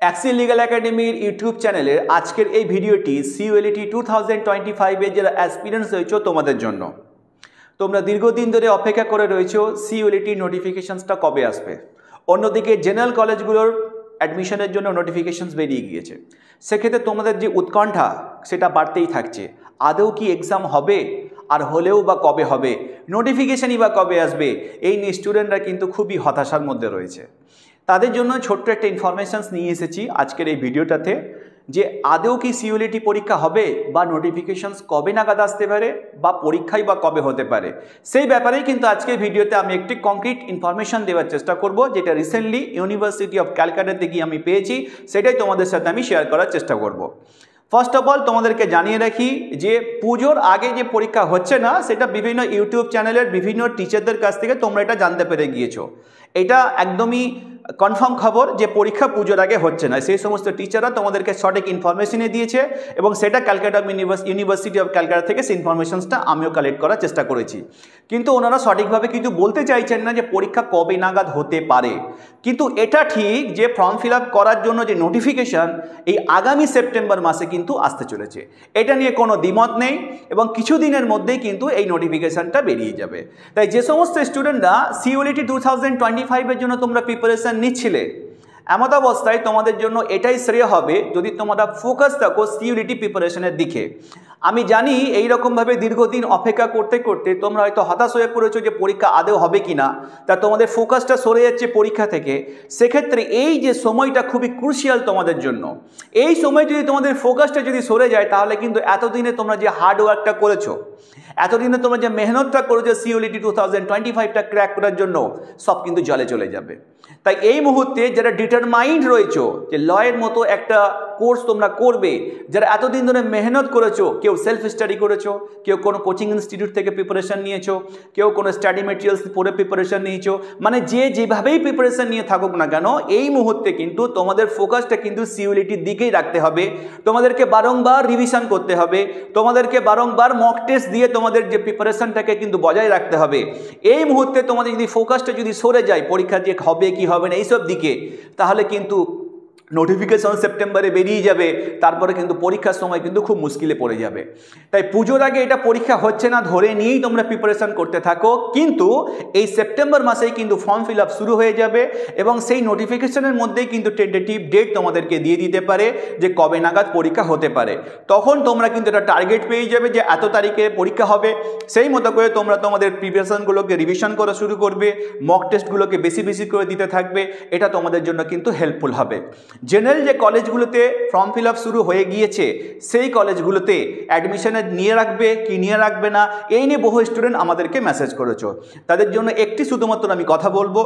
Axis legal একাডেমির YouTube চ্যানেলের আজকের এই ভিডিওটি সিইউএলটি 2025 এর যারা অ্যাসপিরেন্টস রয়েছে তোমাদের জন্য। তোমরা দীর্ঘদিন ধরে অপেক্ষা করে রয়েছো সিইউএলটি নোটিফিকেশনসটা কবে আসবে। অন্যদিকে জেনারেল কলেজগুলোর অ্যাডমিশনের জন্য নোটিফিকেশনস বেরিয়ে গিয়েছে। সেক্ষেত্রে তোমাদের যে উৎকণ্ঠা সেটা বাড়তেই থাকছে। আদৌ কি এক্সাম হবে, আর হলেও বা কবে হবে, নোটিফিকেশনই বা কবে আসবে, এই নিয়ে স্টুডেন্টরা কিন্তু খুবই হতাশার মধ্যে রয়েছে। তাদের জন্য ছোট্ট একটা ইনফরমেশনস নিয়ে এসেছি আজকের এই ভিডিওটাতে, যে আদৌ কি সিইউএলটি পরীক্ষা হবে বা নোটিফিকেশনস কবে নাগাদ আসতে পারে বা পরীক্ষাই বা কবে হতে পারে, সেই ব্যাপারেই কিন্তু আজকের ভিডিওতে আমি একটি কংক্রিট ইনফরমেশন দেওয়ার চেষ্টা করব, যেটা রিসেন্টলি ইউনিভার্সিটি অফ ক্যালকাটাতে গিয়ে আমি পেয়েছি, সেটাই তোমাদের সাথে আমি শেয়ার করার চেষ্টা করব। ফার্স্ট অফ অল তোমাদেরকে জানিয়ে রাখি যে পুজোর আগে যে পরীক্ষা হচ্ছে না, সেটা বিভিন্ন ইউটিউব চ্যানেলের বিভিন্ন টিচারদের কাছ থেকে তোমরা এটা জানতে পেরে গিয়েছো। এটা একদমই কনফার্ম খবর যে পরীক্ষা পুজোর আগে হচ্ছে না। সেই সমস্ত টিচাররা তোমাদেরকে সঠিক ইনফরমেশনে দিয়েছে এবং সেটা ক্যালকাটা ইউনিভার্সিটি অফ ক্যালকাটা থেকে সেই ইনফরমেশনসটা আমিও কালেক্ট করার চেষ্টা করেছি। কিন্তু ওনারা সঠিকভাবে কিছু বলতে চাইছেন না যে পরীক্ষা কবে নাগাদ হতে পারে। কিন্তু এটা ঠিক যে ফর্ম ফিল আপ করার জন্য যে নোটিফিকেশান এই আগামী সেপ্টেম্বর মাসে কিন্তু আসতে চলেছে, এটা নিয়ে কোনো দ্বিমত নেই এবং কিছু দিনের মধ্যেই কিন্তু এই নোটিফিকেশানটা বেরিয়ে যাবে। তাই যে সমস্ত স্টুডেন্টরা সিইউএলটি 2025 জন্য তোমরা প্রিপারেশন নিচ্ছিলে, এমত অবস্থায় তোমাদের জন্য এটাই শ্রেয় হবে যদি তোমরা ফোকাস থাকো সিইউএলটি প্রিপারেশনের দিকে। আমি জানি এইরকমভাবে দীর্ঘদিন অপেক্ষা করতে করতে তোমরা হয়তো হতাশ হয়ে পড়েছো যে পরীক্ষা আদৌ হবে কি না, তা তোমাদের ফোকাসটা সরে যাচ্ছে পরীক্ষা থেকে। সেক্ষেত্রে এই যে সময়টা খুবই ক্রুশিয়াল তোমাদের জন্য, এই সময় যদি তোমাদের ফোকাসটা যদি সরে যায়, তাহলে কিন্তু এতদিনে তোমরা যে হার্ডওয়ার্কটা করেছো, এতদিনে তোমরা যে মেহনতটা করেছো সিইউএলটি 2025টা ক্র্যাক করার জন্য, সব কিন্তু জলে চলে যাবে। তাই এই মুহূর্তে যারা ডিটারমাইন্ড রয়েছো যে লয়ের মতো একটা কোর্স তোমরা করবে, যারা এতদিন ধরে মেহনত করেছো, কেউ সেলফ স্টাডি করেছো, কেউ কোনো কোচিং ইনস্টিটিউট থেকে প্রিপারেশন নিয়েছো, কেউ কোনো স্টাডি মেটেরিয়ালস পড়ে প্রিপারেশন নিয়েছো, মানে যে যেভাবেই প্রিপারেশন নিয়ে থাকুক না কেন, এই মুহূর্তে কিন্তু তোমাদের ফোকাসটা কিন্তু সিইউএলটির দিকেই রাখতে হবে। তোমাদেরকে বারংবার রিভিশন করতে হবে, তোমাদেরকে বারংবার মক টেস্ট দিয়ে তোমাদের যে প্রিপারেশনটাকে কিন্তু বজায় রাখতে হবে। এই মুহূর্তে তোমাদের যদি ফোকাসটা যদি সরে যায় পরীক্ষা যে হবে কি হবে না এইসব দিকে, তাহলে কিন্তু নোটিফিকেশন সেপ্টেম্বরে বেরিয়ে যাবে, তারপরে কিন্তু পরীক্ষার সময় কিন্তু খুব মুশকিলে পড়ে যাবে। তাই পুজোর আগে এটা পরীক্ষা হচ্ছে না ধরে নিয়েই তোমরা প্রিপারেশন করতে থাকো, কিন্তু এই সেপ্টেম্বর মাসেই কিন্তু ফর্ম ফিল আপ শুরু হয়ে যাবে এবং সেই নোটিফিকেশনের মধ্যেই কিন্তু টেন্টেটিভ ডেট তোমাদেরকে দিয়ে দিতে পারে যে কবে নাগাদ পরীক্ষা হতে পারে। তখন তোমরা কিন্তু একটা টার্গেট পেয়ে যাবে যে এত তারিখে পরীক্ষা হবে। সেই মতো করে তোমরা তোমাদের প্রিপারেশনগুলোকে রিভিশন করা শুরু করবে, মক টেস্টগুলোকে বেশি বেশি করে দিতে থাকবে। এটা তোমাদের জন্য কিন্তু হেল্পফুল হবে। জেনারেল যে কলেজগুলোতে ফর্ম ফিল আপ শুরু হয়ে গিয়েছে, সেই কলেজগুলোতে অ্যাডমিশনে নিয়ে রাখবে কি নিয়ে রাখবে না, এই নিয়ে বহু স্টুডেন্ট আমাদেরকে মেসেজ করেছো। তাদের জন্য একটি শুধুমাত্র আমি কথা বলবো,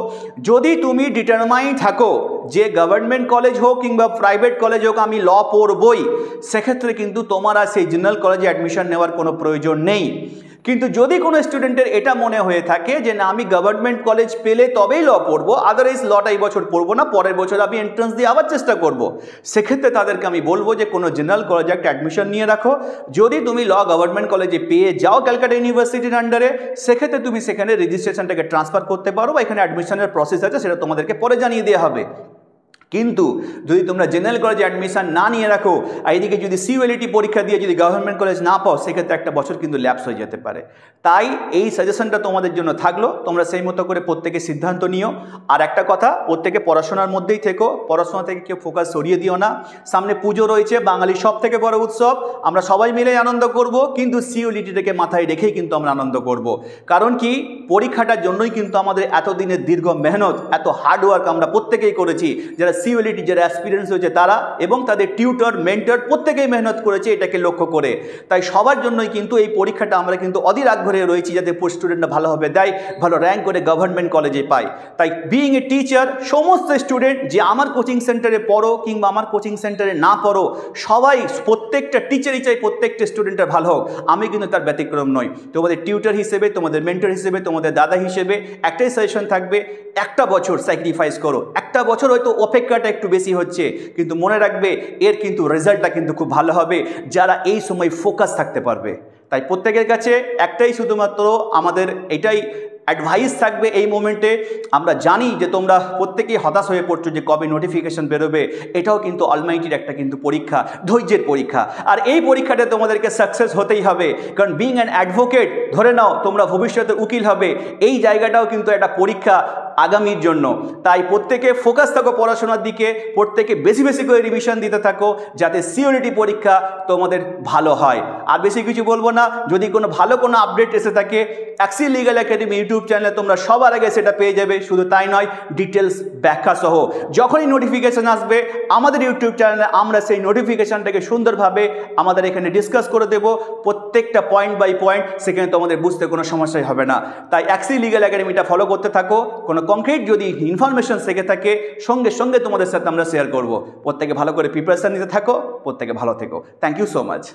যদি তুমি ডিটারমাইন্ড থাকো যে গভর্নমেন্ট কলেজ হোক কিংবা প্রাইভেট কলেজ হোক আমি ল পড়বই, সেক্ষেত্রে কিন্তু তোমার আর সেই জেনারেল কলেজে অ্যাডমিশন নেওয়ার কোনো প্রয়োজন নেই। কিন্তু যদি কোনো স্টুডেন্টের এটা মনে হয়ে থাকে যে না আমি গভর্নমেন্ট কলেজ পেলে তবেই ল পড়বো, আদারওয়াইজ লটা এই বছর পড়বো না, পরের বছর আমি এন্ট্রান্স দিয়ে আবার চেষ্টা করব, সেক্ষেত্রে তাদেরকে আমি বলবো যে কোনো জেনারেল কলেজে একটা অ্যাডমিশন নিয়ে রাখো। যদি তুমি ল গভর্নমেন্ট কলেজে পেয়ে যাও ক্যালকাটা ইউনিভার্সিটির আন্ডারে, সেক্ষেত্রে তুমি সেখানে রেজিস্ট্রেশনটাকে ট্রান্সফার করতে পারো বা এখানে অ্যাডমিশনের প্রসেস আছে, সেটা তোমাদেরকে পরে জানিয়ে দেওয়া হবে। কিন্তু যদি তোমরা জেনারেল কলেজে অ্যাডমিশন না নিয়ে রাখো, এইদিকে যদি সিইউএলটি পরীক্ষা দিয়ে যদি গভর্নমেন্ট কলেজ না পাও, সেক্ষেত্রে একটা বছর কিন্তু ল্যাপস হয়ে যেতে পারে। তাই এই সাজেশনটা তোমাদের জন্য থাকলো, তোমরা সেই মতো করে প্রত্যেকে সিদ্ধান্ত নিও। আর একটা কথা, প্রত্যেকে পড়াশোনার মধ্যেই থেকো, পড়াশোনা থেকে কেউ ফোকাস সরিয়ে দিও না। সামনে পুজো রয়েছে, বাঙালির সব থেকে বড় উৎসব, আমরা সবাই মিলে আনন্দ করব, কিন্তু সিইউএলটিটাকে মাথায় রেখেই কিন্তু আমরা আনন্দ করব। কারণ কি, পরীক্ষাটার জন্যই কিন্তু আমাদের এতদিনের দীর্ঘ মেহনত, এত হার্ডওয়ার্ক আমরা প্রত্যেকেই করেছি। যারা সিইউএলটি যারা এক্সপিরিয়েন্স হয়েছে তারা এবং তাদের টিউটর মেন্টর প্রত্যেকেই মেহনত করেছে এটাকে লক্ষ্য করে। তাই সবার জন্যই কিন্তু এই পরীক্ষাটা আমরা কিন্তু অধীর আগ্রহে রয়েছি যাতে স্টুডেন্টরা ভালোভাবে দেয়, ভালো র্যাঙ্ক করে গভর্নমেন্ট কলেজে পায়। তাই বিইং এ টিচার, সমস্ত স্টুডেন্ট যে আমার কোচিং সেন্টারে পড়ো কিংবা আমার কোচিং সেন্টারে না পড়ো, সবাই প্রত্যেকটা টিচারই চাই প্রত্যেকটা স্টুডেন্টের ভালো হোক। আমি কিন্তু তার ব্যতিক্রম নই। তোমাদের টিউটর হিসেবে, তোমাদের মেন্টর হিসেবে, তোমাদের দাদা হিসেবে একটাই সাজেশন থাকবে, একটা বছর স্যাক্রিফাইস করো। একটা বছর হয়তো অপেক্ষাটা একটু বেশি হচ্ছে, কিন্তু মনে রাখবে এর কিন্তু রেজাল্টটা কিন্তু খুব ভালো হবে যারা এই সময় ফোকাস থাকতে পারবে। তাই প্রত্যেকের কাছে একটাই শুধুমাত্র আমাদের এটাই অ্যাডভাইস থাকবে এই মোমেন্টে। আমরা জানি যে তোমরা প্রত্যেকেই হতাশ হয়ে পড়ছো যে কবে নোটিফিকেশন বেরোবে। এটাও কিন্তু অলমাইটির একটা কিন্তু পরীক্ষা, ধৈর্যের পরীক্ষা। আর এই পরীক্ষাটা তোমাদেরকে সাকসেস হতেই হবে, কারণ বিং অ্যান অ্যাডভোকেট, ধরে নাও তোমরা ভবিষ্যতে উকিল হবে, এই জায়গাটাও কিন্তু একটা পরীক্ষা আগামীর জন্য। তাই প্রত্যেকে ফোকাস থাকো পড়াশোনার দিকে, প্রত্যেকে বেশি বেশি করে রিভিশন দিতে থাকো, যাতে সিওরিটি পরীক্ষা তোমাদের ভালো হয়। আর বেশি কিছু বলবো না। যদি কোনো ভালো কোনো আপডেট এসে থাকে অ্যাক্সিস লিগ্যাল একাডেমি ইউটিউব চ্যানেলে তোমরা সবার আগে সেটা পেয়ে যাবে। শুধু তাই নয়, ডিটেলস ব্যাখ্যা সহ যখনই নোটিফিকেশান আসবে আমাদের ইউটিউব চ্যানেলে আমরা সেই নোটিফিকেশানটাকে সুন্দরভাবে আমাদের এখানে ডিসকাস করে দেব, প্রত্যেকটা পয়েন্ট বাই পয়েন্ট, সেখানে তোমাদের বুঝতে কোনো সমস্যাই হবে না। তাই অ্যাক্সিস লিগ্যাল একাডেমিটা ফলো করতে থাকো। কোনো কংক্রিট যদি ইনফরমেশন থেকে থাকে সঙ্গে সঙ্গে তোমাদের সাথে আমরা শেয়ার করব। প্রত্যেকে ভালো করে প্রিপারেশান নিতে থাকো, প্রত্যেকে ভালো থেকো। Thank you so much.